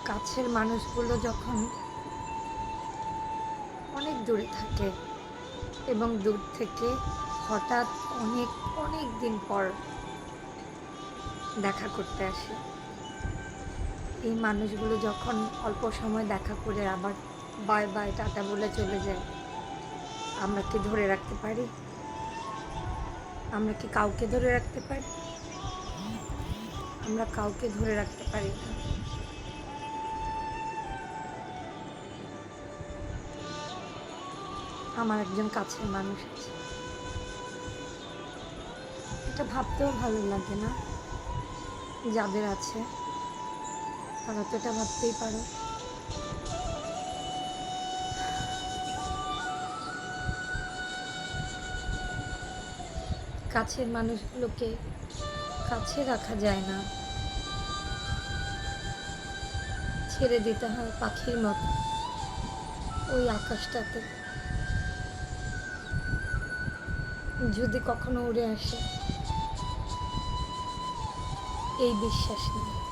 কাছের মানুষগুলো যখন অনেক দূরে থাকে এবং দূর থেকে হঠাৎ অনেক অনেক দিন পর দেখা করতে আসে, এই মানুষগুলো যখন অল্প সময় দেখা করে আবার বাই বাই টাটা বলে চলে যায়, আমরা কি ধরে রাখতে পারি? আমরা কি কাউকে ধরে রাখতে পারি? আমরা কাউকে ধরে রাখতে পারি না। আমার একজন কাছের মানুষ আছে, এটা ভাবতেও ভালো লাগে না? যাদের আছে তারা তো এটা ভাবতেই পারো। কাছের মানুষগুলোকে কাছে রাখা যায় না, ছেড়ে দিতে হয় পাখির মতো ওই আকাশটাতে। যদি কখনো উড়ে আসে, এই বিশ্বাস নেই।